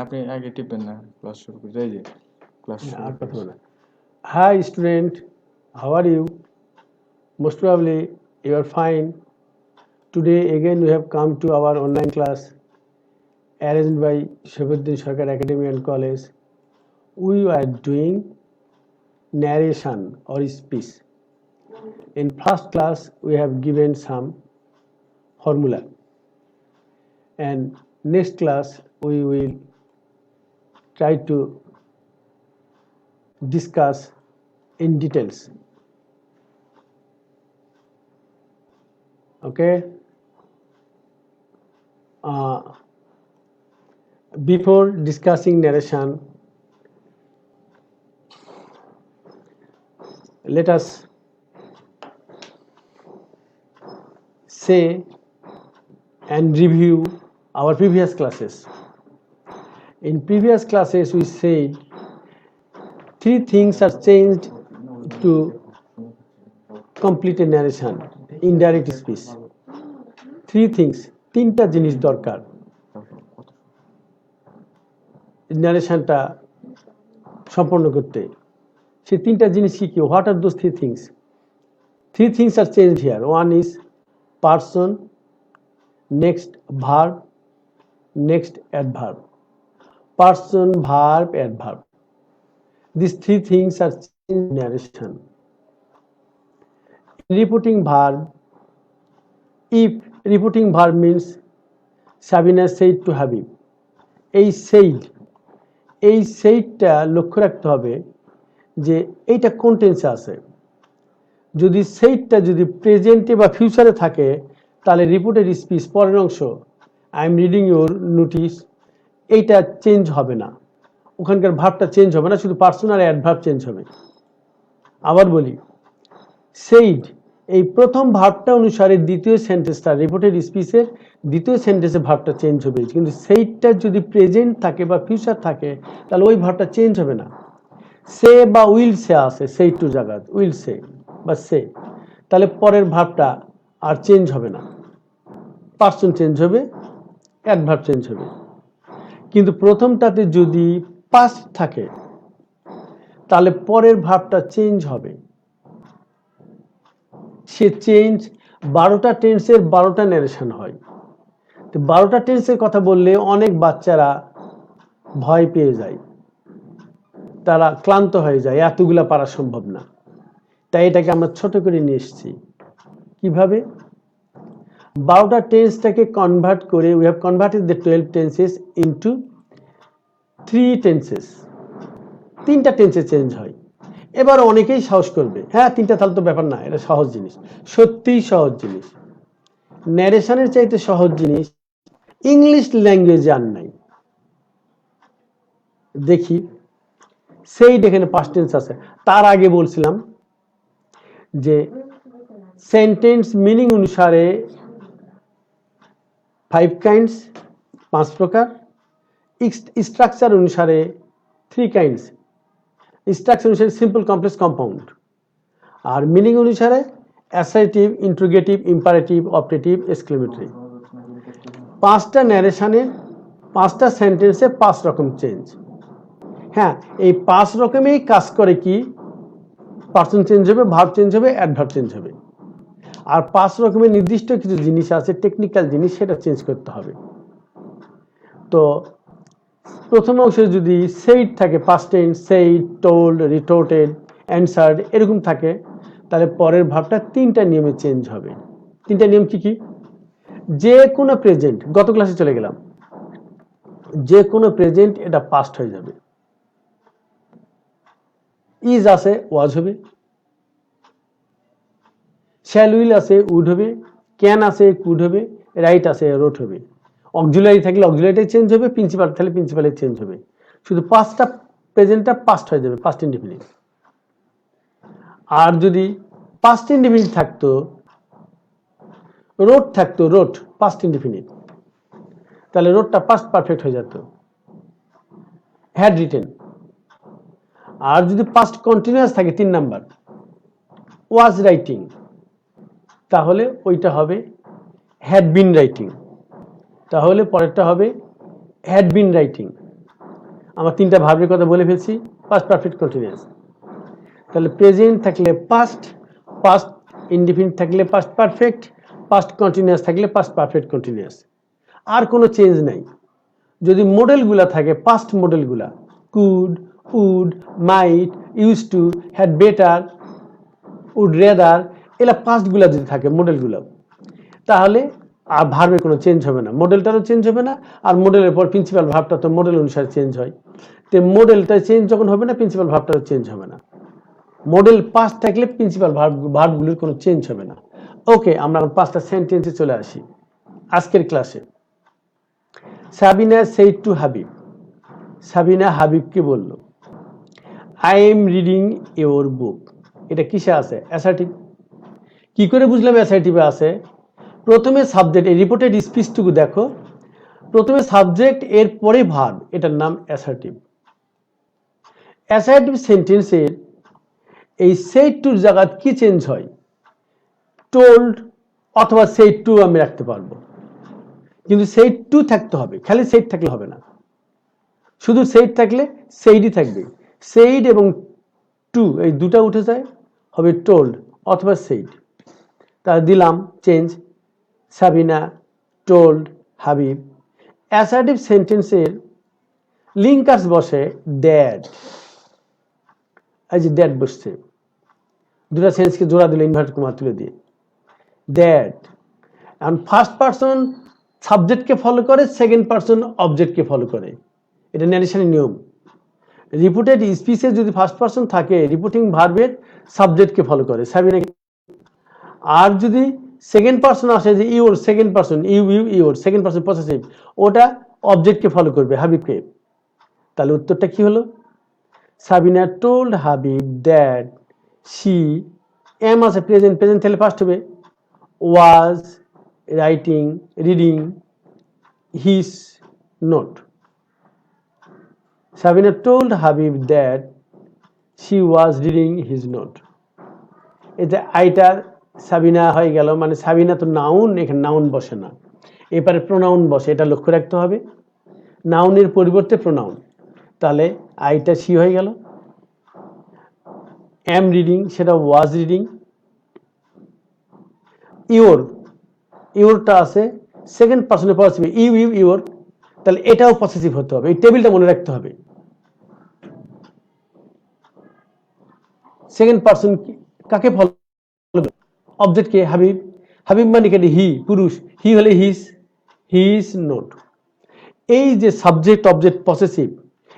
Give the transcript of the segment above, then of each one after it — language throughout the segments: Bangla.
আপনি আগে টিপবেন না, ক্লাস শুরু করতে। এই যে ক্লাস শুরু আর কথা করছি। বলে Hi student, how are you? Most probably you are fine. Today again we have come to our online class arranged by Shaifuddin Sarkar Academy and College. We are doing narration or speech. In first class we have given some formula, and next class we will try to discuss in details. Okay. Before discussing narration, let us say and review our previous classes. In previous classes we said three things are changed to complete a narration, indirect speech. Three things, তিনটা জিনিস দরকার narrationটা সম্পন্ন করতে। সেই তিনটা জিনিস কি? What are those three things? Three things are changed here. One is person, next verb, next adverb. Person, verb, adverb. These three things are changed in narration. Repeating verb, if repeating verb means Sabina said to Habib, এই সেইটা লক্ষ্য রাখতে হবে যে এইটা কোন টেন্সে আছে। যদি সেইটা যদি প্রেজেন্টে বা ফিউচারে থাকে তাহলে রিপোর্টেড স্পিচ পরের অংশ I am reading your notice এইটা চেঞ্জ হবে না, ওখানকার ভার্বটা চেঞ্জ হবে না, শুধু পার্সন আর অ্যাডভার্ব চেঞ্জ হবে। আবার বলি, সেইড এই প্রথম ভার্বটা অনুসারে দ্বিতীয় সেন্টেন্সটা রিপোর্টেড স্পিচের দ্বিতীয় সেন্টেন্সে ভার্বটা চেঞ্জ হবে, কিন্তু সেইটা যদি প্রেজেন্ট থাকে বা ফিউচার থাকে তাহলে ওই ভার্বটা চেঞ্জ হবে না। সে বা উইল সে আছে সেই টু জায়গা উইল সে বা সে, তাহলে পরের ভার্বটা আর চেঞ্জ হবে না, পার্সন চেঞ্জ হবে, অ্যাডভার্ব চেঞ্জ হবে। কিন্তু প্রথমটাতে যদি পাস্ট থাকে তাহলে পরের ভার্বটা চেঞ্জ হবে। সে চেঞ্জ 12টা টেন্সের 12টা ন্যারেশন হয়। তো 12টা টেন্সের কথা বললে অনেক বাচ্চারা ভয় পেয়ে যায়, তারা ক্লান্ত হয়ে যায়, এতগুলা পারা সম্ভব না। তাই এটাকে আমরা ছোট করে নিয়ে এসেছি। কিভাবে? 12টা টেন্সটাকে কনভার্ট করে we have converted the 12 tenses into 3 tenses. 3টা টেন্সে চেঞ্জ হয়। এবার অনেকেই সাহস করবে, হ্যাঁ 3টা তাহলে তো ব্যাপার না, এটা সহজ জিনিস। সত্যিই সহজ জিনিস, ন্যারেশনের চাইতে সহজ জিনিস ইংলিশ ল্যাঙ্গুয়েজে আর নাই। দেখি সেই এখানে পাস্ট টেন্স আছে। তার আগে বলছিলাম যে সেন্টেন্স মিনিং অনুসারে 5 কাইন্ডস 5 প্রকার, স্ট্রাকচার অনুসারে 3 কাইন্ডস, স্ট্রাকচার অনুসারে সিম্পল কমপ্লেক্স কম্পাউন্ড, আর মিনিং অনুসারে assertive, interrogative, imperative, operative, exclamatory. 5টা ন্যারেশনে 5টা সেন্টেন্সে 5 রকম চেঞ্জ। হ্যাঁ, এই 5 রকমেই কাজ করে কি? পার্সন চেঞ্জ হবে, ভার্ব চেঞ্জ হবে, অ্যাডভার্ব চেঞ্জ হবে। আর 5 রকমের নির্দিষ্ট কিছু জিনিস আছে, টেকনিক্যাল জিনিস, সেটা চেঞ্জ করতে হবে। তো প্রথম অংশে যদি সেইড থাকে, past tense, said, told, retorted, answered এরকম থাকে, তাহলে পরের ভার্বটা 3টা নিয়মে চেঞ্জ হবে। 3টা নিয়ম কি কি? যে কোনো প্রেজেন্ট, গত ক্লাসে চলে গেলাম, যে কোনো প্রেজেন্ট এটা পাস্ট হয়ে যাবে। ইজ আছে ওয়াজ হবে, শ্যাল উইল আছে উড হবে, ক্যান আছে কুড হবে, রাইট আছে রোট হবে। অক্সিলারি থাকলে অক্সিলারিটাই চেঞ্জ হবে, প্রিন্সিপাল থাকলে প্রিন্সিপালে চেঞ্জ হবে। শুধু 5টা প্রেজেন্টটা পাস্ট হয়ে যাবে, পাস্ট ইনডিফিনিট। আর যদি পাস্ট ইনডিফিনিট থাকতো, রোট থাকতো, রোট পাস্ট ইনডিফিনিট, তাহলে রোটটা পাস্ট পারফেক্ট হয়ে যেত, হ্যাড রিটেন। আর যদি পাস্ট কন্টিনিউয়াস থাকে 3 নাম্বার, ওয়াজ রাইটিং, তাহলে ওইটা হবে হ্যাড বিন রাইটিং, তাহলে পরেরটা হবে হ্যাড বিন রাইটিং। আমার তিনটা ভার্বের কথা বলে ফেলছি, পাস্ট পারফেক্ট কন্টিনিউয়াস। তাহলে প্রেজেন্ট থাকলে পাস্ট, পাস্ট ইনডিফিনিট থাকলে পাস্ট পারফেক্ট, পাস্ট কন্টিনিউয়াস থাকলে পাস্ট পারফেক্ট কন্টিনিউয়াস, আর কোনো চেঞ্জ নাই। যদি মডেলগুলা থাকে পাস্ট মডেলগুলা, could, would, might, use to, had better, would rather, এগুলা পাস্টগুলা যদি থাকে মডেলগুলো, তাহলে আর ভার্বের কোনো চেঞ্জ হবে না, মডেলটারও চেঞ্জ হবে না, আর মডেলের পর প্রিন্সিপাল ভার্বটা তো মডেল অনুসারে চেঞ্জ হয়, তো মডেলটা চেঞ্জ যখন হবে না প্রিন্সিপাল ভার্বটারও চেঞ্জ হবে না। মডেল পাস্ট থাকলে প্রিন্সিপাল ভার্বগুলোর কোনো চেঞ্জ হবে না। ওকে, আমরা পাঁচটা সেন্টেন্সে চলে আসি আজকের ক্লাসে। সাবিনা সেড টু হাবিব, সাবিনা হাবিবকে বলল, আই এম রিডিং ইওর বুক। এটা কিসে আছে? অ্যাসার্টিভ। কি করে বুঝলাম অ্যাসার্টিভে আছে? প্রথমে সাবজেক্ট, এই রিপোর্টেড স্পিচটুকু দেখো, প্রথমে সাবজেক্ট এর পরে ভার্ব, এটার নাম অ্যাসার্টিভ। অ্যাসার্টিভ সেন্টেন্সের এই সেড টুর জায়গায় কি চেঞ্জ হয়? টোল্ড অথবা সেড টু আমি রাখতে পারবো, কিন্তু সেড টু থাকতে হবে, খালি সেড থাকলে হবে না। শুধু সেড থাকলে সেইডই থাকবে, সেইড এবং টু এই দুটা উঠে যায়, হবে টোল্ড অথবা সেইড। তাহলে দিলাম change, Sabina told Habib. Assertive সেন্টেন্সের লিঙ্কার্স বসে ড্যাড, এই যে ড্যাড বসছে, দুটা সেন্সকে জোড়া দিলে ইনভার্টেড কমা তুলে দিয়ে ড্যাড। এখন ফার্স্ট পারসন সাবজেক্টকে ফলো করে, সেকেন্ড পারসন অবজেক্টকে ফলো করে, এটা ন্যারেশনের নিয়ম। রিপোর্টেড স্পিচে যদি ফার্স্ট পারসন থাকে, রিপোর্টিং ভার্বের সাবজেক্টকে ফলো করে, সাবিনা। আর যদি সেকেন্ড পারসন আসে, যে your second person, your second person possessive, ওটা অবজেক্টকে ফলো করবে, হাবিবকে। তাহলে উত্তরটা কি হলো? Sabina told Habib that she, am আছে প্রেজেন্ট, প্রেজেন্ট থাকলে ফার্স্ট হবে, was writing reading his note. Sabina told Habib that she was reading his note. এটা আইটা সাবিনা হয়ে গেল, মানে সাবিনা তো নাউন, এখানে নাউন বসে না, এবারে প্রোনাউন বসে, এটা লক্ষ্য রাখতে হবে, নাউনের পরিবর্তে প্রোনাউন। তাহলে আইটা শি হয়ে গেল, এম রিডিং সেটা ওয়াজ রিডিং, ইওর, ইওরটা আছে সেকেন্ড পারসনে পসেসিভ, ইওর, তাহলে এটাও পসেসিভ হতে হবে, এই টেবিলটা মনে রাখতে হবে। সেকেন্ড পারসন কাকে ফলো? অবজেক্টকে, হাবিব, হাবিব মানে কেটে হি, পুরুষ, হি হলে হিজ, হিজ নোট। এই যে সাবজেক্ট অবজেক্ট পসেসিভ,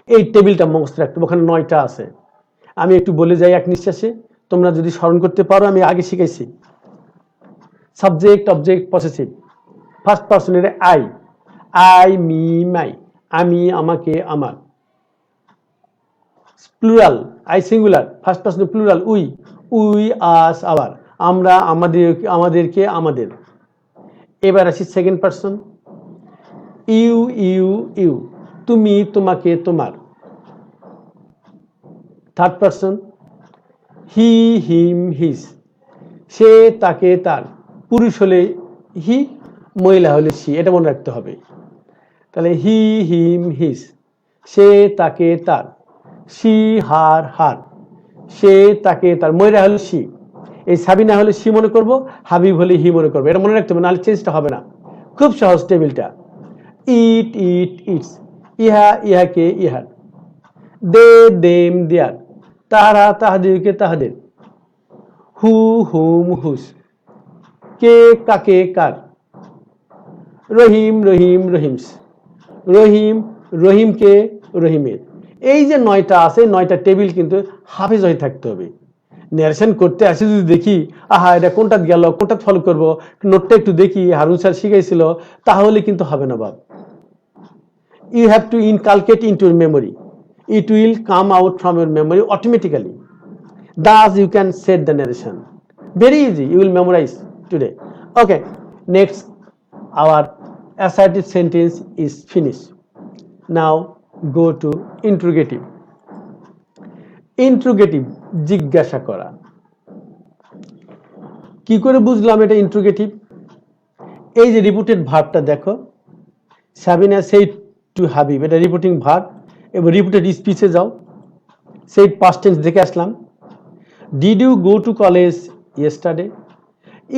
এই টেবিলটা মুখস্থ রাখতে হবে, ওখানে 9টা আছে। আমি একটু বলে যাই এক নিঃশ্বাসে, তোমরা যদি স্মরণ করতে পারো, আমি আগে শিখাইছি। সাবজেক্ট অবজেক্ট পসেসিভ, ফার্স্ট পারসনের আই, আই মি মাই, আমি আমাকে আমার। Plural, I singular, first person plural, we, we us our, আমরা আমাদের, আমাদেরকে আমাদের। এবার আসি second person, you you you, তুমি তোমাকে তোমার। Third person, he him his, সে তাকে তার, পুরুষ হলে হি, মহিলা হলে সি, এটা মনে রাখতে হবে। তাহলে হি হিম হিজ, সে তাকে তার, সি হার হার, সে তাকে তার, মহিলা হলে সি। এই সাবিনা হলে সি মনে করব, হাবিব হলে হি মনে করবো, এটা মনে রাখতে হবে, নাহলে চেঞ্জটা হবে না। খুব সহজ টেবিলটা। ইট ইট ইটস, ইহা ইহাকে ইহার, দে দেম দেয়ার, তাহারা তাহাদেরকে তাহাদের, হু হুম হুস, কে কাকে কার, রহিম রহিম রহিমস, রহিম রহিমকে রহিমের। এই যে 9টা আছে, 9টা টেবিল কিন্তু হাফেজ হয়ে থাকতে হবে। ন্যারেশন করতে আসি যদি দেখি, আহা এটা কোনটা গেল, কোনটা ফলো করবো, নোটটা একটু দেখি, হারুন স্যার শিখাইছিল, তাহলে কিন্তু হবে না বাব। You have to inculcate into your memory. It will come out from your memory automatically. Thus you can set the narration. Very easy, you will memorize today. Okay, next, our assertive sentence is finished. Now go to interrogative. Interrogative, জিজ্ঞাসা করা। কি করে বুঝলাম এটা ইন্ট্রোগেটিভ? এই যে রিপোর্টেড ভার্বটা দেখো, সাবিনা সেড টু হাবিব, এটা রিপোর্টিং ভার্ব, এবার রিপিটেড স্পিচে যাও, সেই পাস্ট টেন্স দেখে আসলাম। Did you go to college yesterday,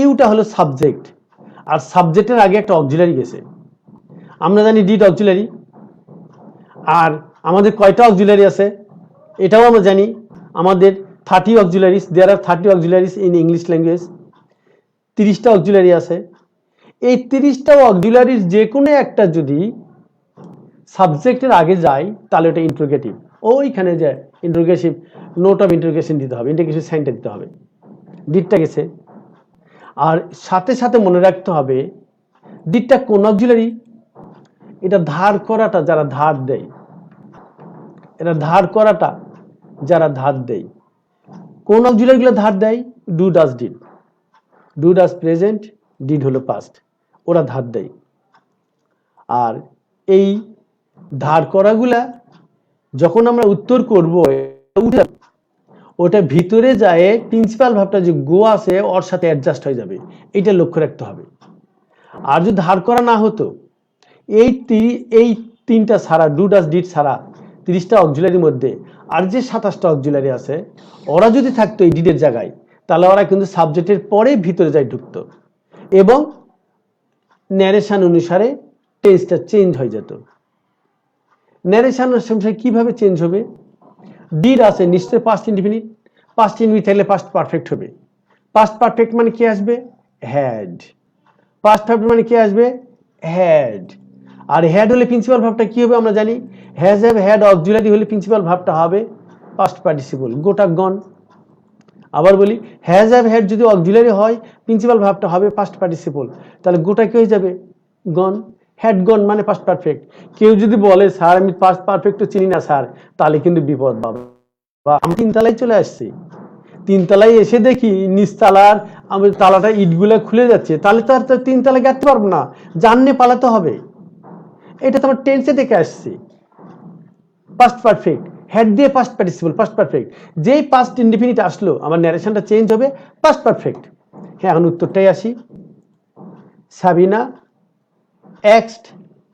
ইউটা হলো সাবজেক্ট, আর সাবজেক্টের আগে একটা অক্সিলারি গেছে। আমরা জানি ডিড অক্সিলারি, আর আমাদের কয়টা অক্সিলারি আছে এটাও আমরা জানি, আমাদের 30 auxiliaries, there are 30 auxiliaries in English language, 30টা অক্সিলারি আছে। এই 30টা অক্সিলারির যে কোনো একটা যদি সাবজেক্টের আগে যায় তাহলে ওটা ইন্ট্রোগেটিভ, ওইখানে যে ইন্ট্রোগেটিভ নোট অফ ইন্ট্রোগেশন দিতে হবে, ইন্ট্রোগেশন সাইনটা দিতে হবে। ডিডটা গেছে, আর সাথে সাথে মনে রাখতে হবে ডিডটা কোন অক্সিলারি, এটা ধার করাটা যারা ধার দেয়, এটা ধার করাটা যারা ধার দেয়। কোন অক্সিলারিগুলো ধার দেয়? Do does did, do does present, did হলো পাস্ট, ওরা ধার দেয়। আর এই ধার করাগুলা যখন আমরা উত্তর করব ওটা ভিতরে যায় প্রিন্সিপাল ভাবটা যে গো আছে ওর সাথে অ্যাডজাস্ট হয়ে যাবে, এটা লক্ষ্য রাখতে হবে। আর যদি ধার করা না হতো, এই তিনটা ছাড়া, ডু ডাজ ডিড ছাড়া 30টা অক্সিলারির মধ্যে আর যে 27টা অক্সিলারি আছে ওরা যদি থাকতো এই ডিডের জায়গায়, তাহলে ওরা কিন্তু সাবজেক্টের পরে ভিতরে যায় ঢুকতো এবং ন্যারেশন অনুসারে টেন্সটা চেঞ্জ হয়ে যেত। ন্যারেশন অনুসারে কিভাবে চেঞ্জ হবে? ডিড আছে নিশ্চয় পাস্ট ইনডিফিনিট, পাস্ট ইনডিফিনিট থাকলে পাস্ট পারফেক্ট হবে। পাস্ট পারফেক্ট মানে কি আসবে? হ্যাড। পাস্ট পারফেক্ট মানে কি আসবে? হ্যাড। আর হ্যাড হলে প্রিন্সিপাল ভাবটা কি হবে আমরা জানি, হ্যাজ হ্যাভ হ্যাড অক্সিলারি হলে প্রিন্সিপাল ভাবটা হবে পাস্ট পার্টিসিপল, গোটা গন। আবার বলি, হ্যাজ হ্যাভ হ্যাড যদি অক্সিলারি হয় প্রিন্সিপাল ভাবটা হবে পাস্ট পার্টিসিপল, তাহলে গোটা কি হয়ে যাবে? গন। হ্যাড গন মানে পাস্ট পারফেক্ট। কেউ যদি বলে স্যার আমি পাস্ট পারফেক্ট চিনি না স্যার, তাহলে কিন্তু বিপদ বাবা। আমি 3 তলায় চলে আসছি, 3 তলায় এসে দেখি নিচতলার আমি তালাটা ইটগুলো খুলে যাচ্ছে, তাহলে তো আর 3 তলায় গাঁথতে পারবো না, জাননে পালাতে হবে। এটা তো আমার টেন্সে দেখে আসছি। পাস্ট পারফেক্ট, হ্যাড দিয়ে পাস্ট পার্টিসিপল, পাস্ট পারফেক্ট, যেই পাস্ট ইনডিফিনিট আসলো আমার ন্যারেশনটা চেঞ্জ হবে পাস্ট পারফেক্ট। হ্যাঁ, এখন উত্তরটাই আসি। সাবিনা এক্সড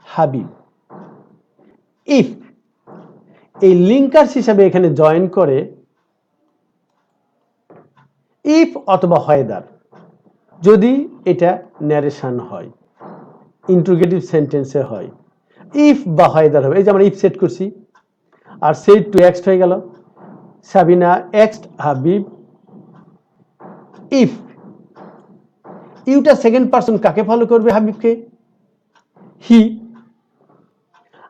হাবিব, ইফ এই লিঙ্কার্স হিসাবে এখানে জয়েন করে ইফ অথবা হয়দার, যদি এটা ন্যারেশন হয়, ইন্ট্রোগেটিভ সেন্টেন্সে হয়, ইফ বা হয়দার হবে। এই যে আমরা ইফ সেট করছি আর সেট টু এক্সড হয়ে গেল, সাবিনা এক্সড হাবিব ইফ। ইউটা সেকেন্ড পারসন কাকে ফলো করবে? হাবিবকে, হি।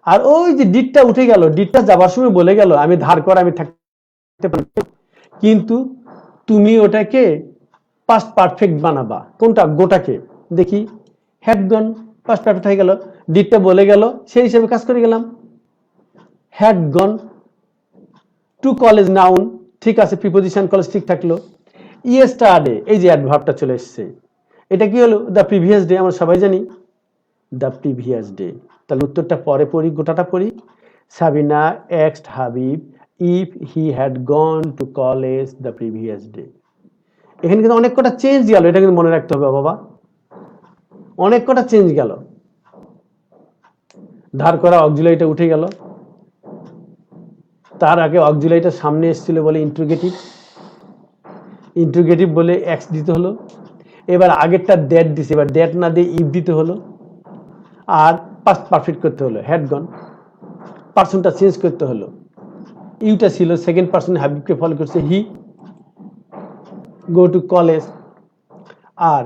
আর ওই যে ডিডটা উঠে গেল, ডিডটা যাবার সময় বলে গেল আমি ধার করা আমি থাকতে পারি, কিন্তু তুমি ওটাকে পাস্ট পারফেক্ট বানাবা। কোনটা? গোটাকে। দেখি হ্যাড গন পাস্ট পারফেক্ট হয়ে গেল, ডিডটা বলে গেল সেই হিসেবে কাজ করে গেলাম। Had gone to college noun, ঠিক আছে, প্রিপোজিশন কলেজ ঠিক থাকলো। ইয়েস্টারডে এই যে অ্যাডভার্বটা চলে এসেছে, এটা কি হলো? দ্য প্রিভিয়াস ডে, আমরা সবাই জানি দ্য প্রিভিয়াস ডে। তাহলে উত্তরটা পরে পড়ি, গোটাটা পড়ি। সাবিনা এক্সড Habib if he had gone to college the previous day. এখানে কিন্তু অনেক কটা চেঞ্জ গেল, এটা কিন্তু মনে রাখতে হবে বাবা, অনেক কটা চেঞ্জ গেল। ধার করা অক্সিলারিটা উঠে গেল, তার আগে অক্সিলারিটা সামনে এসেছিল বলে ইন্ট্রোগেটিভ, ইন্ট্রোগেটিভ বলে এক্স দিতে হলো। এবার আগেরটা দ্যাট দিছে, এবার দ্যাট না দিয়ে ইফ দিতে হলো, আর পাস্ট পারফেক্ট করতে হলো, হ্যাড গন। পার্সনটা চেঞ্জ করতে হলো, ইউটা ছিল সেকেন্ড পার্সন, হাবিবকে ফলো করছে হি, গো টু কলেজ। আর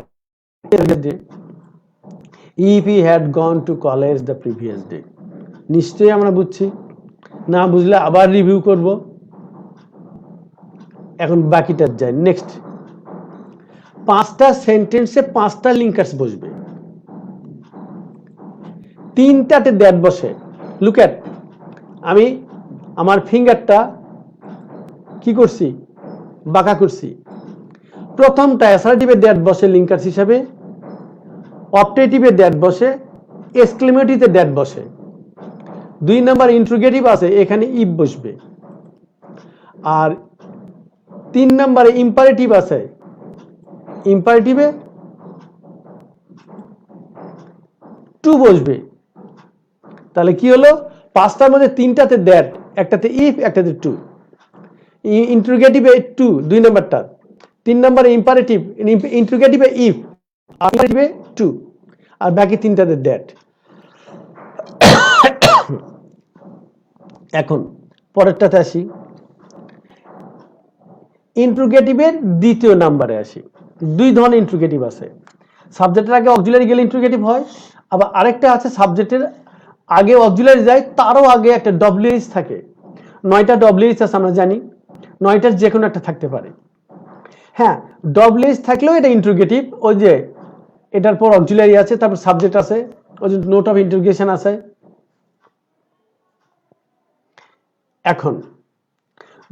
if he had gone to college the previous day. নিশ্চয়ই আমরা বুঝছি, না বুঝলে আবার রিভিউ করব। এখন বাকিটা যাই। নেক্সট, 5টা সেন্টেন্সে 5টা লিঙ্কার্স বসবে, 3টাতে দ্যাট বসে। লুক এট, আমি আমার ফিঙ্গারটা কি করছি? বাঁকা করছি। প্রথমটা অ্যাসার্টিভে দ্যাট বসে লিঙ্কার্স হিসাবে, অপটেটিভে দ্যাট বসে, এক্সক্লেমেটিভে দ্যাট বসে। 2 নাম্বার ইন্ট্রোগেটিভ আছে, এখানে ইফ বসবে। আর 3 নাম্বারে ইম্পারেটিভ আছে, ইম্পারেটিভে টু বসবে। তাহলে কি হলো? পাঁচটার মধ্যে তিনটাতে দ্যাট, একটাতে ইফ, একটাতে টু। ইন্টারোগেটিভে টু, 2 নাম্বারটা। 3 নম্বরে ইম্পারেটিভ, ইন্টারোগেটিভে ইফ, আর ইম্পারেটিভে টু, আর বাকি তিনটাতে দ্যাট। এখন পরেরটাতে আসি, ইন্টারোগেটিভের দ্বিতীয় নাম্বারে আসি। 2 ধরনের ইন্টারোগেটিভ আছে। সাবজেক্টের আগে অক্সিলারি গেলে ইন্টারোগেটিভ হয়, আবার আরেকটা আছে সাবজেক্টের আগে অক্সিলারি যায়, তারও আগে একটা ডব্লিউএইচ থাকে। 9টা ডব্লিউএইচ আছে আমরা জানি, 9টার যে কোনো একটা থাকতে পারে। হ্যাঁ, ডব্লিউএইচ থাকলেও এটা ইন্টারোগেটিভ, ওই যে এটার পর অক্সিলারি আছে, তারপর সাবজেক্ট আছে, ওই যে নোট অফ ইন্টারোগেশন আছে। এখন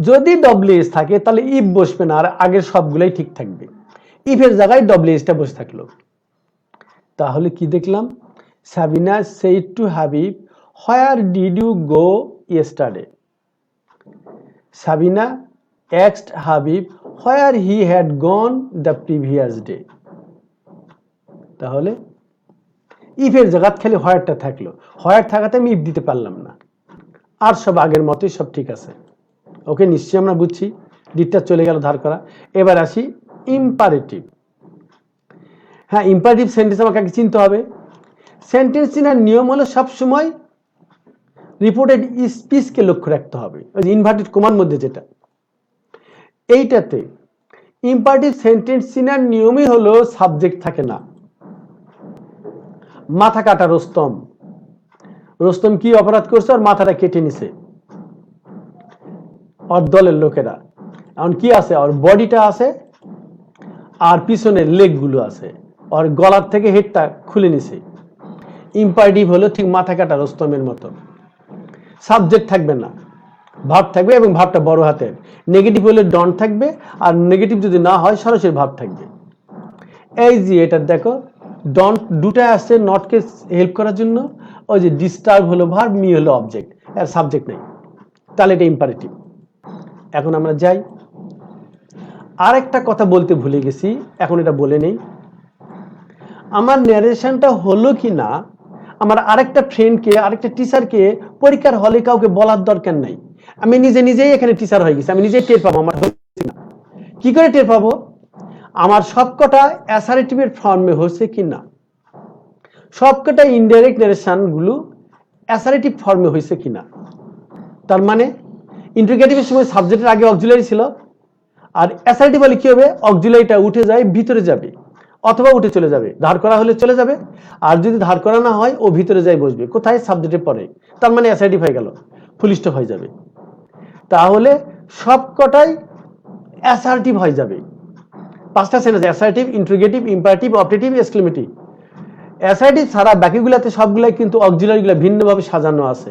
যদি ডব্লিউএইচ থাকে তাহলে ইফ বসবে না, আর আগের সবগুলাই ঠিক থাকবে। ইফের জায়গায় ডব্লিউএইচটা বসে থাকলো। তাহলে কি দেখলাম? Sabina said to Habib, where did you go yesterday? Sabina asked Habib where he had gone the previous day. তাহলে ইফের জায়গায় খালি হোয়ারটা থাকলো, হোয়ার থাকাতে আমি ইফ দিতে পারলাম না, আর সব আগের মতোই সব ঠিক আছে। ওকে, নিশ্চয়ই আমরা বুঝছি, ডিটটা চলে গেল ধার করা। এবার আসি ইম্পারেটিভ। হ্যাঁ, ইম্পারেটিভ সেন্টেন্স আমাকে আগে চিনতে হবে। সেন্টেন্স চিনার নিয়ম হলো সবসময় রিপোর্টেড স্পিচকে লক্ষ্য রাখতে হবে, ওই যে ইনভার্টেড কমার মধ্যে যেটা। এইটাতে ইম্পারেটিভ সেন্টেন্স চিনার নিয়মই হলো সাবজেক্ট থাকে না। মাথা কাটা রোস্তম, রোস্তম কি অপরাধ করছে? আর মাথাটা কেটে নিছে ওর দলের লোকেরা। এখন কি আছে? ওর বডিটা আছে, আর পিছনের লেগ গুলো আছে, ওর গলার থেকে হেডটা খুলে নিছে। ইম্পারেটিভ হলো ঠিক মাথা কাটা রোস্তমের মতো। সাবজেক্ট থাকবে না, ভার্ব থাকবে, এবং ভার্বটা বড় হাতের। নেগেটিভ হলে ডন্ট থাকবে, আর নেগেটিভ যদি না হয় সরাসরি ভার্ব থাকবে। এই যে এটা দেখো, ডন্ট দুটা আসছে নটকে হেল্প করার জন্য, ওই যে ডিস্টার্ব হলো ভার্ব, মি হলো অবজেক্ট, আর সাবজেক্ট নেই, তাহলে এটা ইম্পারেটিভ। এখন আমরা যাই, আর একটা কথা বলতে ভুলে গেছি, এখন এটা বলে নেই। আমার ন্যারেশনটা হলো কি না, আমার আরেকটা ফ্রেন্ডকে, আরেকটা টিচারকে পরীক্ষার হলে কাউকে বলার দরকার নাই, আমি নিজেই এখানে টিচার হয়ে গেছি, আমি নিজেই টের পাবো আমার হচ্ছে না। কি করে টের পাবো? আমার সবকটা অ্যাসারেটিভের ফর্মে হচ্ছে কি না, সবকটা ইনডাইরেক্ট ন্যারেশন গুলো অ্যাসারেটিভ ফর্মে হয়েছে কিনা। তার মানে ইন্টারোগেটিভের সময় সাবজেক্টের আগে অক্সিলারি ছিল, আর অ্যাসারেটিভ হলে কি হবে? অক্সিলারিটা উঠে যায়, ভিতরে যাবে, অথবা উঠে চলে যাবে। ধার করা হলে চলে যাবে, আর যদি ধার করা না হয় ও ভিতরে যায় বসবে। কোথায়? সাবজেক্টের পরে। তার মানে অ্যাসারেটিভ হয়ে গেল, ফুল স্টপ হয়ে যাবে। তাহলে সবকটাই অ্যাসার্টিভ হয়ে যাবে। 5টা sentence: assertive, interrogative, imperative, objective, exclamative. Assertive ছাড়া বাকিগুলাতে সবগুলাই কিন্তু অক্সিলারিগুলো ভিন্নভাবে সাজানো আছে।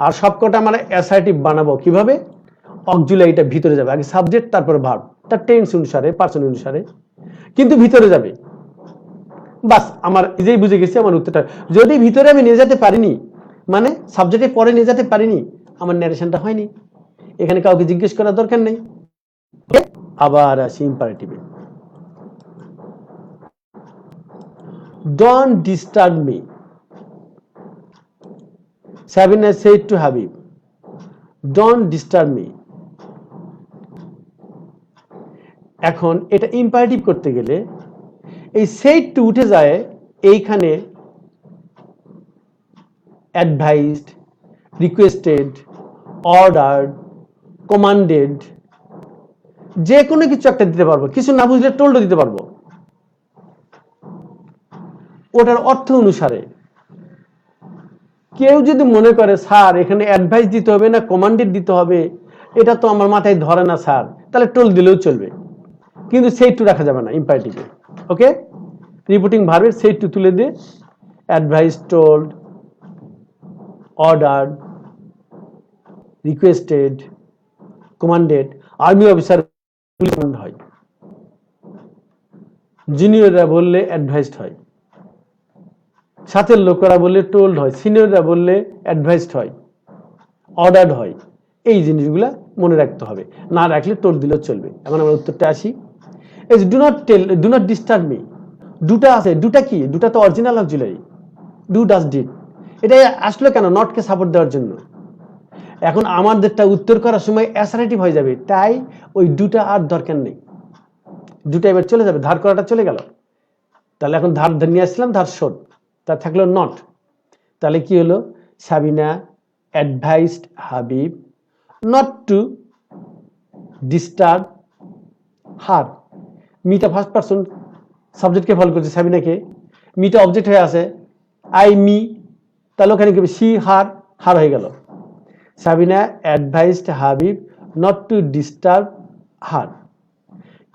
আর সবকটা আমরা অ্যাসার্টিভ বানাবো কিভাবে? অক্সিলারিটা ভিতরে যাবে, আগে সাবজেক্ট তারপর ভার্ব, তার টেন্স অনুসারে, পার্সন অনুসারে, কিন্তু ভিতরে যাবে। বাস, আমার নিজেই বুঝে গেছি আমার উত্তরটা। যদি ভিতরে আমি নিয়ে যেতে পারিনি, মানে সাবজেক্টের পরে নিয়ে যেতে পারিনি, আমার ন্যারেশনটা হয়নি। এখানে কাউকে জিজ্ঞেস করার দরকার নেই। আবার আসি ইম্পারেটিভে। Don't disturb me, Sabina said to Habib. Don't disturb me. এখন এটা ইম্পারেটিভ করতে গেলে এই said to উঠে যায় এইখানে অ্যাডভাইসড, রিকোয়েস্টেড, অর্ডার্ড, কমান্ডেড, যে কোনো কিছু একটা দিতে পারবো। কিছু না বুঝলে টোল্ডও দিতে পারবো, ওটার অর্থ অনুসারে। কেউ যদি মনে করে স্যার এখানে অ্যাডভাইস দিতে হবে না কমান্ডেড দিতে হবে, এটা তো আমার মাথায় ধরে না স্যার, তাহলে টোল দিলেও চলবে, কিন্তু সেই টু রাখা যাবে না ইম্পারেটিভে। ওকে, রিপোর্টিং ভার্বের সেই টু তুলে দিয়ে advice, told, ordered, requested, commanded. Army officer হয়, জুনিয়ররা বললে অ্যাডভাইসড হয়, সাথের লোকেরা বললে টোল্ড হয়, সিনিয়ররা বললে অ্যাডভাইসড হয়, অর্ডার্ড হয়। এই জিনিসগুলা মনে রাখতে হবে, না রাখলে টোল্ড দিলেও চলবে। এখন আমরা উত্তরটা আসি। এই do not tell, do not disturb me, দুটা আছে। দুটা কি? দুটা তো original auxiliary, do, does, did. এটা আসলে কেন? নটকে সাপোর্ট দেওয়ার জন্য। এখন আমাদেরটা উত্তর করার সময় অ্যাসারেটিভ হয়ে যাবে, তাই ওই দুটা আর দরকার নেই, দুটা এবার চলে যাবে, ধার করাটা চলে গেল। তাহলে এখন ধার নিয়ে আসলাম, ধার শোধ, তা থাকলো নট। তাহলে কি হলো? Sabina advised Habib not to disturb her. মিটা ফার্স্ট পারসন সাবজেক্টকে ফলো করছে, সাবিনাকে। মিটা অবজেক্ট হয়ে আছে, আই মি, তাহলে ওখানে কি সি হার, হার হয়ে গেল। Sabina advised Habib not to disturb her.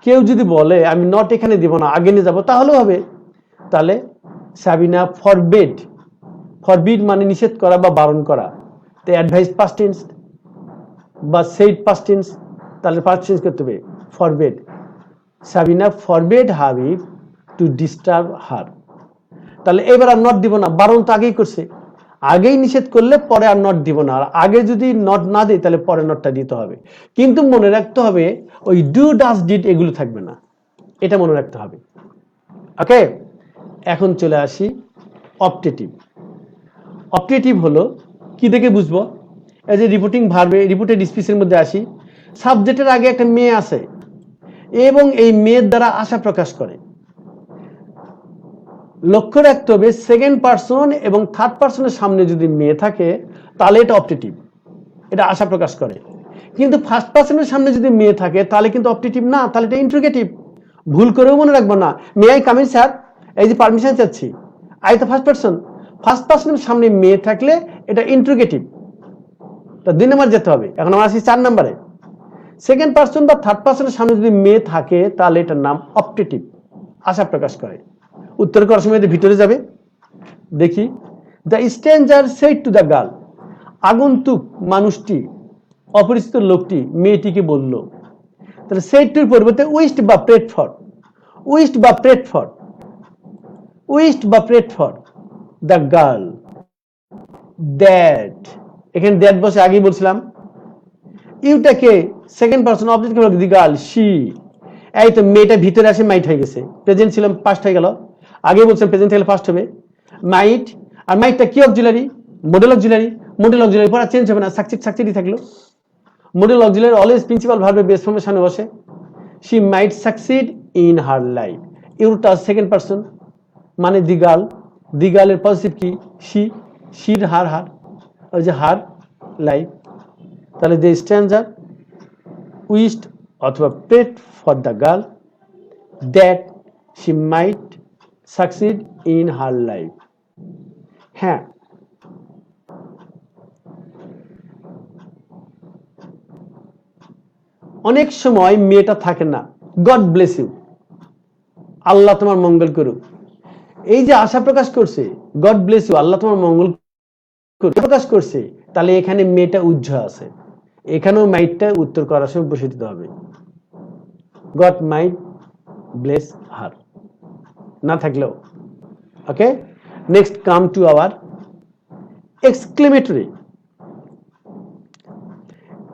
কেউ যদি বলে আমি নট এখানে দিব না, আগে নিয়ে যাবো, তাহলেও হবে। তাহলে সাবিনা ফরবিড, ফরবিড মানে নিষেধ করা বা বারণ করা, তো অ্যাডভাইস পাস্ট টেন্স বা সেইড পাস্ট টেন্স, তাহলে পাস্ট টেন্স করতে হবে forbid. Sabina forbid Habib to disturb her. তাহলে এবার আর নট দিব না, বারণ তো আগেই করছে, আগেই নিষেধ করলে পরে আর নট দিব না। আর আগে যদি নট না দিই তাহলে পরে নটটা দিতে হবে। কিন্তু মনে রাখতে হবে ওই ডু ডাজ ডিড এগুলো থাকবে না, এটা মনে রাখতে হবে। ওকে, এখন চলে আসি অপটেটিভ। অপটেটিভ হলো কি দেখে বুঝবো? এই যে রিপোর্টিং ভার্বে, রিপোর্টেড স্পিচের মধ্যে আসি, সাবজেক্টের আগে একটা মেয়ে আছে এবং এই মেয়ের দ্বারা আশা প্রকাশ করে। লক্ষ্য রাখতে হবে সেকেন্ড পারসন এবং থার্ড পারসনের সামনে যদি মেয়ে থাকে তাহলে এটা অপটেটিভ, এটা আশা প্রকাশ করে। কিন্তু ফার্স্ট পারসনের সামনে যদি মেয়ে থাকে তাহলে কিন্তু অপটেটিভ না, তাহলে এটা ইন্টারোগেটিভ। ভুল করেও মনে রাখবো না, may I come in sir, এই যে পারমিশন চাচ্ছি, আই তো ফার্স্ট পারসন, ফার্স্ট পারসনের সামনে মেয়ে থাকলে এটা ইন্টারোগেটিভ। তা 2 নম্বর যেতে হবে। এখন আমরা আসি 4 নম্বরে। সেকেন্ড পারসন বা থার্ড পারসনের সামনে যদি মেয়ে থাকে তাহলে এটার নাম অপটেটিভ, আশা প্রকাশ করে। উত্তর করার সময় ভিতরে যাবে, দেখি the stranger said to the girl, আগন্তুক মানুষটি, অপরিচিত লোকটি মেয়েটিকে বলল। তাহলে সেড টুর পরিবর্তে উইস্ট বা প্রেড ফর, উইস্ট বা প্রেড ফর, উইস্ট বা prayed for the girl that, এখানে দ্যাট বসে আগেই বলছিলাম। ইউটাকে সেকেন্ড পারসন অবজেক্ট হলো দি গার্ল, শি, এই তো মেয়েটা ভিতরে আসে, মাইট হয়ে গেছে, প্রেজেন্ট ছিল পাস্ট হয়ে গেল। আগে বলছেন প্রেজেন্ট হলে ফার্স্ট হবে মাইট, আর মাইটটা কি auxiliary? Modal auxiliary, modal auxiliary পড়া চেঞ্জ হবে না, সাকসিড সাকসিডই থাকলো। মডেল অক্সিলারি অলওয়েজ প্রিন্সিপাল ভার্বে বেস ফর্মের সামনে বসে। She might succeed in her life, ইউটা সেকেন্ড পারসন মানে দি গার্ল, দি গার্লের পজিটিভ কি? শি, শির হার, হার, ওই যে হার লাইফ। তাহলে দ্য স্ট্রেঞ্জার উইস্ট অথবা prayed for the girl that she might succeed in her life. হ্যাঁ, অনেক সময় মেয়েটা থাকে না, গড ব্লেস ইউ, আল্লাহ তোমার মঙ্গল করুক, এই যে আশা প্রকাশ করছে, গড ব্লেস ইউ, আল্লাহ তোমার মঙ্গল করুক প্রকাশ করছে, তাহলে এখানে মেয়েটা উজ্জ্বল আছে, এখানেও মাইটটা উত্তর করার সময় বসে দিতে হবে, গড মাইট ব্লেস হার, না থাকলেও। Okay, next come to our exclamatory.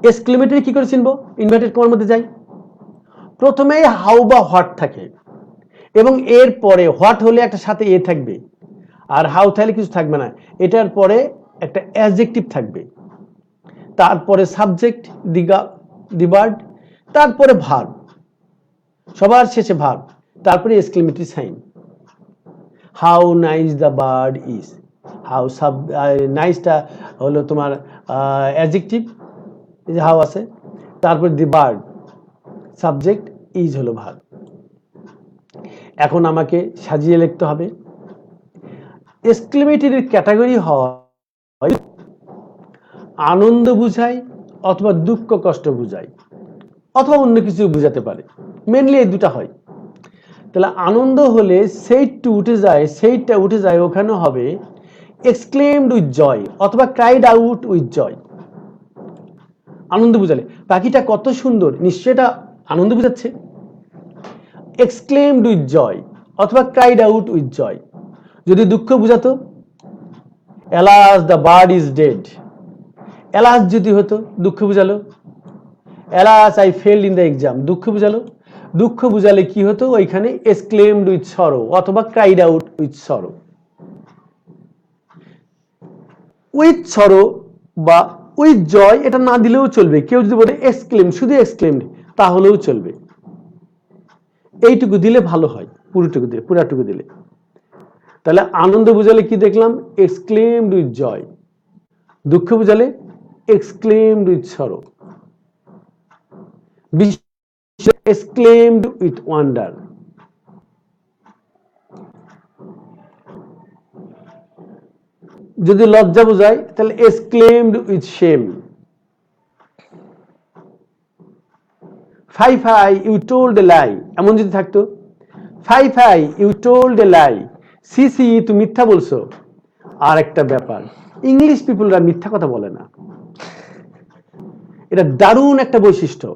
Exclamatory কি করে চিনবো? ইনভার্টেড কমার মধ্যে যাই, প্রথমে হাউ বা হোয়াট থাকে এবং এর পরে হোয়াট হলে একটা সাথে এ থাকবে, আর হাউ থাকলে কিছু থাকবে না, এটার পরে একটা অ্যাডজেক্টিভ থাকবে, তারপরে সাবজেক্ট দি বার্ড, তারপরে ভার্ব, সবার শেষে ভার্ব, তারপরে exclamatory sign. How nice the bird is, how নাইসটা হলো তোমার অ্যাডজেক্টিভ, এই যে হাউ আছে, তারপর দি বার্ড সাবজেক্ট, ইজ হলো ভার্ব। এখন আমাকে সাজিয়ে লিখতে হবে। এক্সক্লেমেটরির ক্যাটাগরি হয় আনন্দ বুঝায় অথবা দুঃখ কষ্ট বুঝায় অথবা অন্য কিছু বুঝাতে পারে, মেনলি এই দুটা হয়। তাহলে আনন্দ হলে সেইটটা উঠে যায়, সেইটটা উঠে যায়, ওখানে হবে এক্সক্লেমড উইথ জয় অথবা ক্রাইড আউট উইথ জয়। আনন্দ বুঝালে পাখিটা কত সুন্দর, নিশ্চয়ই এটা আনন্দ বুঝাচ্ছে। এক্সক্লেমড উইথ জয় অথবা ক্রাইড আউট উইথ জয়। যদি দুঃখ বুঝাতো, alas the bird is dead, alas যদি হতো দুঃখ বুঝালো, alas I failed in the exam, দুঃখ বুঝালো। দুঃখ বুঝালে কি হতো? ওইখানে এক্সক্লেমড উইথ সরো অথবা ক্রাইড আউট উইথ সরো। উইথ সরো বা উইথ জয় এটা না দিলেও চলবে, কেউ যদি বলে এক্সক্লেম, শুধু এক্সক্লেমড, তাহলেও চলবে। এইটুকু দিলে ভালো হয়, পুরাটুকু দিলে। তাহলে আনন্দ বুঝালে কি দেখলাম? Exclaimed with joy. দুঃখ বুঝালে exclaimed with sorrow. Exclaimed with wonder. যদি লজ্জা বোঝায় তাহলে exclaimed with shame. Fie fie you told a lie, এমন যদি থাকতো, fie fie you told a lie, সি সি তুমি মিথ্যা বলছো। আর একটা ব্যাপার, ইংলিশ পিপলরা মিথ্যা কথা বলে না, এটা দারুণ একটা বৈশিষ্ট্য।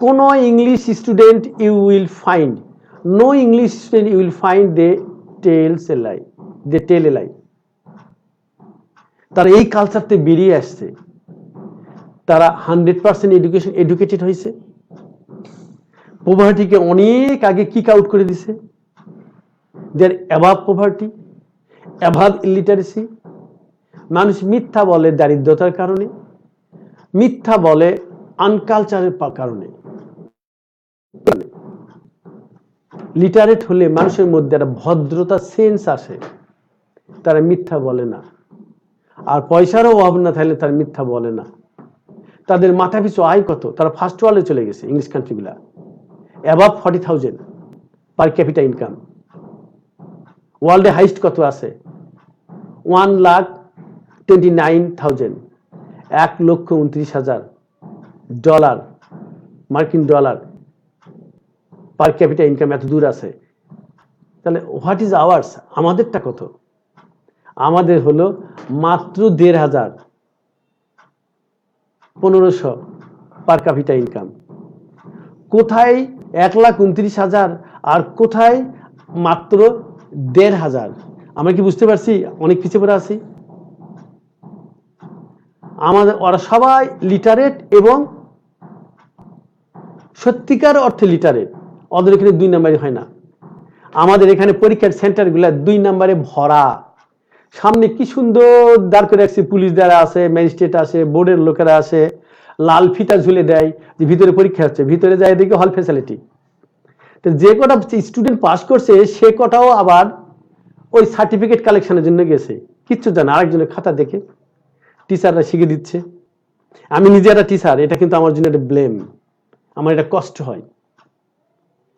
কোন English student you will find, no English student you will find they tells a lie, they tell a lie. তারা এই কালচারতে বেরিয়ে আসছে, তারা 100% এডুকেটেড হয়েছে, পভার্টিকে অনেক আগে কিক আউট করে দিছে। দে আর অ্যাবাভ পভার্টি, অ্যাবাভ ইলিটারেসি। মানুষ মিথ্যা বলে দারিদ্রতার কারণে, মিথ্যা বলে আনকালচারের কারণে। লিটারেট হলে মানুষের মধ্যে একটা ভদ্রতা সেন্স আসে, তারা মিথ্যা বলে না। আর পয়সারও অভাব না থাকলে তারা মিথ্যা বলে না। তাদের মাথা পিছু আয় কত? তারা ফার্স্ট ওয়ার্ল্ডে চলে গেছে, ইংলিশ কান্ট্রিগুলা। Above 40,000 per capita income. ওয়ার্ল্ডে হাইস্ট কত আছে? 1,29,000, $1,29,000 মার্কিন ডলার পার ক্যাপিটা ইনকাম। এত দূর আছে। তাহলে হোয়াট ইজ আওয়ার্স? আমাদেরটা কত? আমাদের হলো মাত্র 1,500, 1,500 পার ক্যাপিটা ইনকাম। কোথায় 1,29,000 আর কোথায় মাত্র 1,500? আমরা কি বুঝতে পারছি অনেক পিছিয়ে পড়ে আছি? আমাদের ওরা সবাই লিটারেট এবং সত্যিকার অর্থে লিটারেট। ওদের এখানে 2 নাম্বারে হয় না। আমাদের এখানে পরীক্ষার সেন্টারগুলো 2 নাম্বারে ভরা। সামনে কি সুন্দর দাঁড় করে রাখছে, পুলিশ দ্বারা আছে, ম্যাজিস্ট্রেট আসে, বোর্ডের লোকেরা আসে, লাল ফিতা ঝুলে দেয় যে ভিতরে পরীক্ষা হচ্ছে। ভিতরে যায় দেখি হল ফ্যাসিলিটি। তো যে কটা স্টুডেন্ট পাস করছে সে কটাও আবার ওই সার্টিফিকেট কালেকশনের জন্য গেছে, কিচ্ছু জানে, আরেকজনের খাতা দেখে টিচাররা শিখে দিচ্ছে। আমি নিজে একটা টিচার, এটা কিন্তু আমার জন্য একটা ব্লেম, আমার এটা কষ্ট হয়।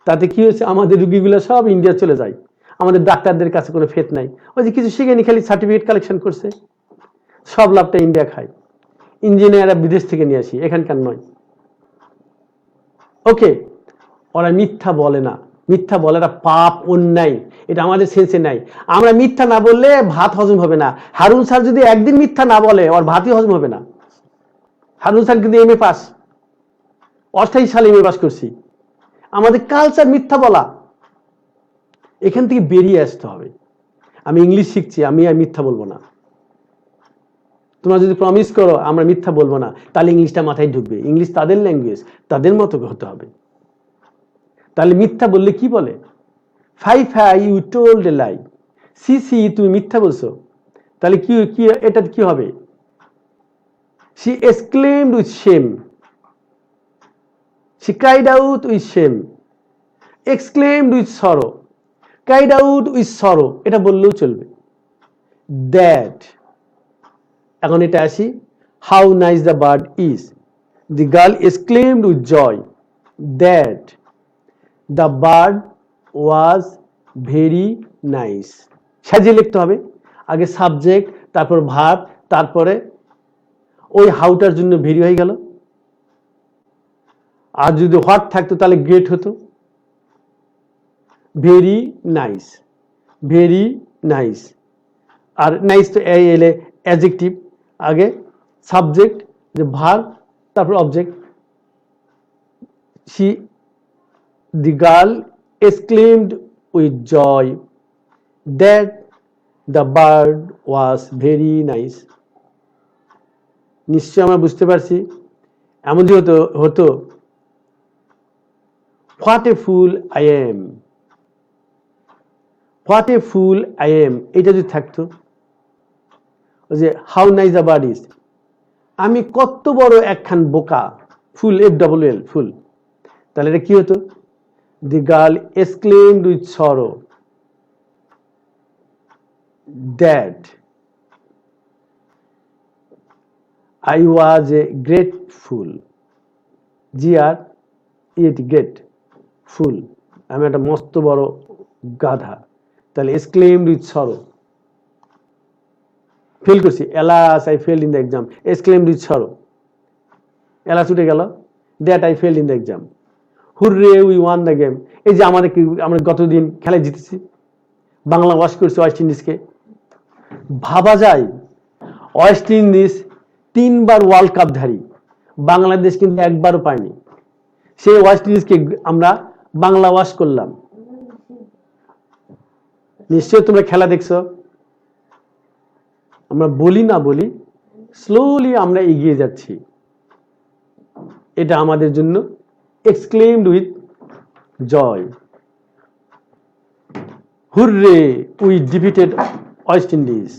তাতে কি হয়েছে? আমাদের রুগীগুলো সব ইন্ডিয়া চলে যায়, আমাদের ডাক্তারদের কাছে কোনো ফেত নাই। ওই যে কিছু শিখেনি, খালি সার্টিফিকেট কালেকশন করছে, সব লাভটা ইন্ডিয়া খায়। ইঞ্জিনিয়াররা বিদেশ থেকে নিয়ে আসি, এখানকার নয়। ওকে, ওরা মিথ্যা বলে না। মিথ্যা বলাটা পাপ, অন্যায়, এটা আমাদের সেন্সে নাই। আমরা মিথ্যা না বললে ভাত হজম হবে না। হারুন স্যার যদি একদিন মিথ্যা না বলে ওর ভাতই হজম হবে না। হারুন স্যার কিন্তু এমএ পাস, 88 সালে এমএ পাস করছি। আমাদের কালচার মিথ্যা বলা, এখান থেকে বেরিয়ে আসতে হবে। আমি ইংলিশ শিখছি, আমি আর মিথ্যা বলবো না। তোমরা যদি প্রমিস করো আমরা মিথ্যা বলবো না, তাহলে ইংলিশটা মাথায় ঢুকবে। ইংলিশ তাদের ল্যাঙ্গুয়েজ, তাদের মতো হতে হবে। তাহলে মিথ্যা বললে কি বলে? Fie fie you told a lie, সি সি তুমি মিথ্যা বলছো। তাহলে কি কি এটা কি হবে? She exclaimed with shame, she cried out with shame, exclaimed with sorrow, cried out with sorrow, এটা বললেও চলবে। দ্যাট, এখন এটা আসি, how nice the bird is, the girl exclaimed with joy that the bird was very nice. সাজিয়ে লিখতে হবে, আগে সাবজেক্ট, তারপর ভার্ব, তারপরে ওই হাউটার জন্য ভেরি হয়ে গেল। আর যদি হোয়াট থাকতো তাহলে গ্রেট হতো। Very nice, very nice. আর নাইস তো এই এলে অ্যাডজেক্টিভ, আগে সাবজেক্ট, যে ভার্ব, তারপর object. She, the girl exclaimed with joy that the bird was very nice. নিশ্চয় আমরা বুঝতে পারছি। এমন যে হতো what a fool I am, what a fool I am, এটা যদি থাকতো, ওই যে how nice the bird is, আমি কত বড় একখান বোকা, ফুল, FWL ফুল, তাহলে এটা কি হতো? The girl exclaimed with sorrow that I was a great fool. GREAT great fool, আমি একটা মস্ত বড় গাধা। তাহলে এক্সক্লেমড উইথ সরো, ফেল করছি, alas I fail in the exam, exclaimed with sorrow, alas উঠে গেল, that I fail in the exam, hurray we won the game, এই যে আমরা গতদিন খেলায় জিতেছি, বাংলা ওয়াশ করছি ওয়েস্ট ইন্ডিজকে। ভাবা যায় ওয়েস্ট ইন্ডিজ 3 বার ওয়ার্ল্ড কাপ ধারী, বাংলাদেশ কিন্তু একবারও পায়নি। সেই ওয়েস্ট ইন্ডিজকে আমরা বাংলা ওয়াশ করলাম। নিশ্চয়ই তোমরা খেলা দেখছো। আমরা বলি না বলি স্লোলি আমরা এগিয়ে যাচ্ছি, এটা আমাদের জন্য exclaimed with joy, hurray we defeated West Indies.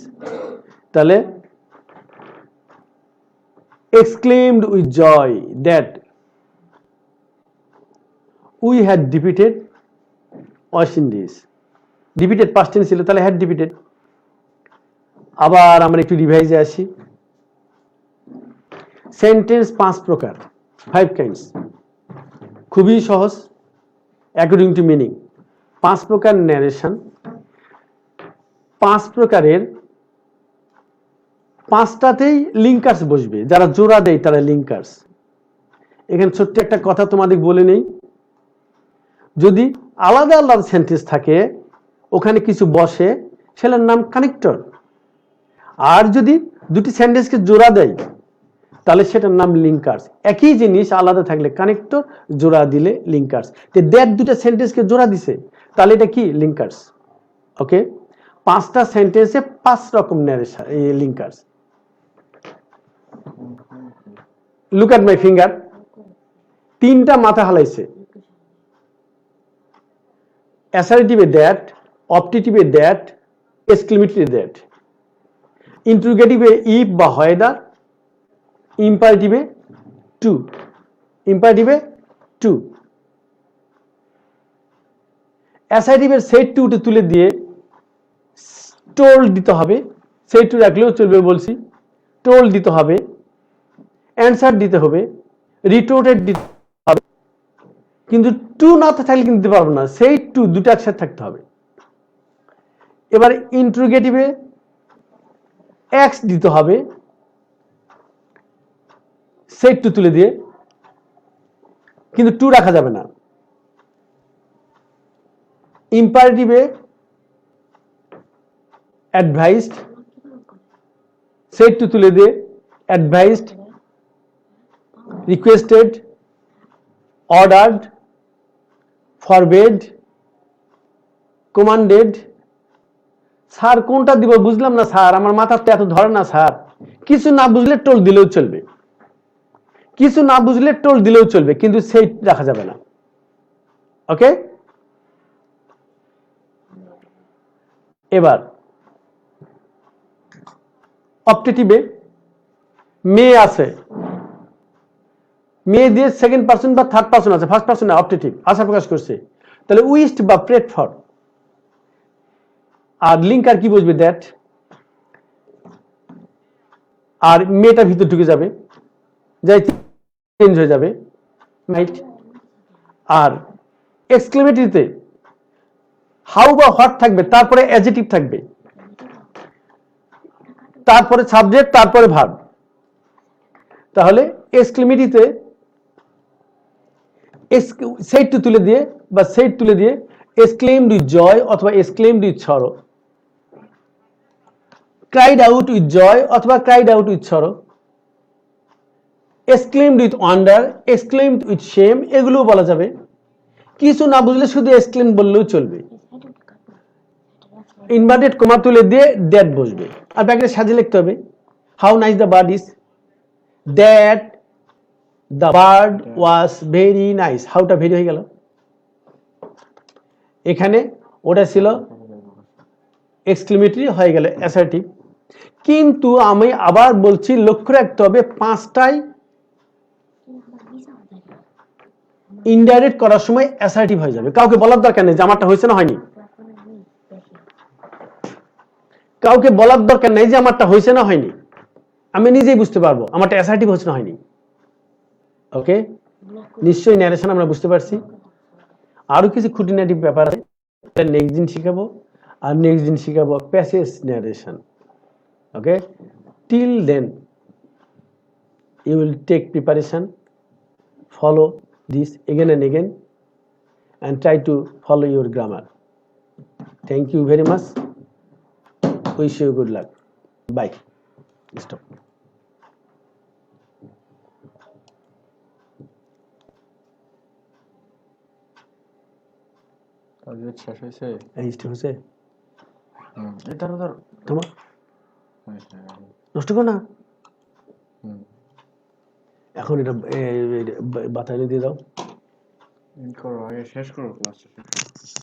তাহলে exclaimed with joy that we had defeated West Indies. Defeated past tense ছিল, তাহলে had defeated। আবার আমরা একটু রিভাইজে আসি। সেন্টেন্স 5 প্রকার, 5 kinds, খুবই সহজ অ্যাকর্ডিং টু মিনিং। 5 প্রকার ন্যারেশন, 5 প্রকারের 5টাতেই লিঙ্কার্স বসবে, যারা জোড়া দেয় তারা লিঙ্কার্স। এখানে ছোট্ট একটা কথা তোমাদের বলে নেই, যদি আলাদা আলাদা সেন্টেন্স থাকে ওখানে কিছু বসে সেটার নাম কানেক্টর, আর যদি দুটি সেন্টেন্সকে জোড়া দেয় তাহলে সেটার নাম লিঙ্কার্স। একই জিনিস আলাদা থাকলে কানেক্টর, জোড়া দিলে লিঙ্কার্স। দ্যাট দুটা সেন্টেন্সকে জোড়া দিছে তাহলে এটা কি লিঙ্কার্স। ওকে, 5টা সেন্টেন্সে 5 রকম narration linkers. Look at my finger, 3টা মাথা হালাইছে, অ্যাসার্টিভে দ্যাট, অপটেটিভে দ্যাট, এক্সক্লেমেটরি দ্যাট, ইন্টারোগেটিভে ইফ বা হয়দার, ইম্পারেটিভে টু, ইম্পারেটিভে টু। অ্যাসার্টিভের সেট টু তুলে দিয়ে টোল্ড দিতে হবে, সেট টু রাখলেও চলবে বলছি, টোল্ড দিতে হবে, অ্যান্সার দিতে হবে, রিটোর্টেড দিতে হবে, কিন্তু টু না থাকলে কিন্তু দিতে পারবো না, সেই টু দুটো একসাথে থাকতে হবে। এবার ইন্টারোগেটিভে এক্স দিতে হবে সেট টু তুলে দিয়ে, কিন্তু টু রাখা যাবে না। ইম্পারেটিভে অ্যাডভাইসড সেট টু তুলে দিয়ে advised, requested, ordered, forbade, commanded. Sir কোনটা দিব বুঝলাম না স্যার, আমার মাথাতে এত ধরে না স্যার। কিছু না বুঝলে টোল দিলেও চলবে, কিছু না বুঝলে টোল দিলেও চলবে, কিন্তু সেই রাখা যাবে না। ওকে, এবার অপটেটিভে মেয়ে আছে, মেয়ে দিয়ে সেকেন্ড পার্সন বা থার্ড পার্সন আছে, ফার্স্ট পার্সন অপটেটিভ আশা প্রকাশ করছে, তাহলে উইস্ট বা প্রেড ফর। আর লিঙ্কার কি বুঝবে দ্যাট, আর মেয়েটা ভিতর ঢুকে যাবে, যাই চেঞ্জ হয়ে যাবে রাইট। আর এক্সক্লেমেটরিতে হাউ বা হোয়াট থাকবে, তারপরে অ্যাডজেক্টিভ থাকবে, তারপরে সাবজেক্ট, তারপরে ভার্ব। তাহলে এক্সক্লেমেটরিতে সেট টু তুলে দিয়ে বা সেট তুলে দিয়ে এক্সক্লেমড উইথ জয় অথবা exclaimed with sorrow, cried out with joy অথবা cried out with sorrow, exclaimed with wonder, exclaimed with shame, এগুলোও বলা যাবে। কিছু না বুঝলে শুধু এক্সক্লেম বললেও চলবে। ইনভার্টেড কমা তুলে দিয়ে দ্যাট বসবে, আর ব্যাকে সাজিয়ে লিখতে হবে how nice the bird is, that the bird was very nice, হাউটা ভেরি হয়ে গেল। এখানে ওটা ছিল এক্সক্লেমেটরি, হয়ে গেল অ্যাসার্টিভ। কিন্তু আমি আবার বলছি লক্ষ্য রাখতে হবে 5টাই ইনডাইরেক্ট করার সময় অ্যাসার্টিভ হয়ে যাবে। কাউকে বলার দরকার নেই যে আমারটা হয়েছে না হয়নি, কাউকে বলার দরকার নেই যে আমারটা হয়েছে না হয়নি, আমি নিজেই বুঝতে পারবো আমারটা অ্যাসার্টিভ হচ্ছে না হয়নি। ওকে, নিশ্চয়ই ন্যারেশন আমরা বুঝতে পারছি। আরো কিছু খুঁটিনাটি ব্যাপার আছে, নেক্সট দিন শিখাবো। আর নেক্সট দিন শিখাবো passage narration. Okay, till then you will take preparation, follow this again and again and try to follow your grammar. Thank you very much. Wish you good luck. Bye. Stop. তাহলে শেষ হয়েছে। এই স্টপ হয়েছে, এই ধরো ধরো তোমার নষ্ট করো না। এখন এটা বাতায়নে দিয়ে দাও। করো, আগে শেষ করো ক্লাসটা।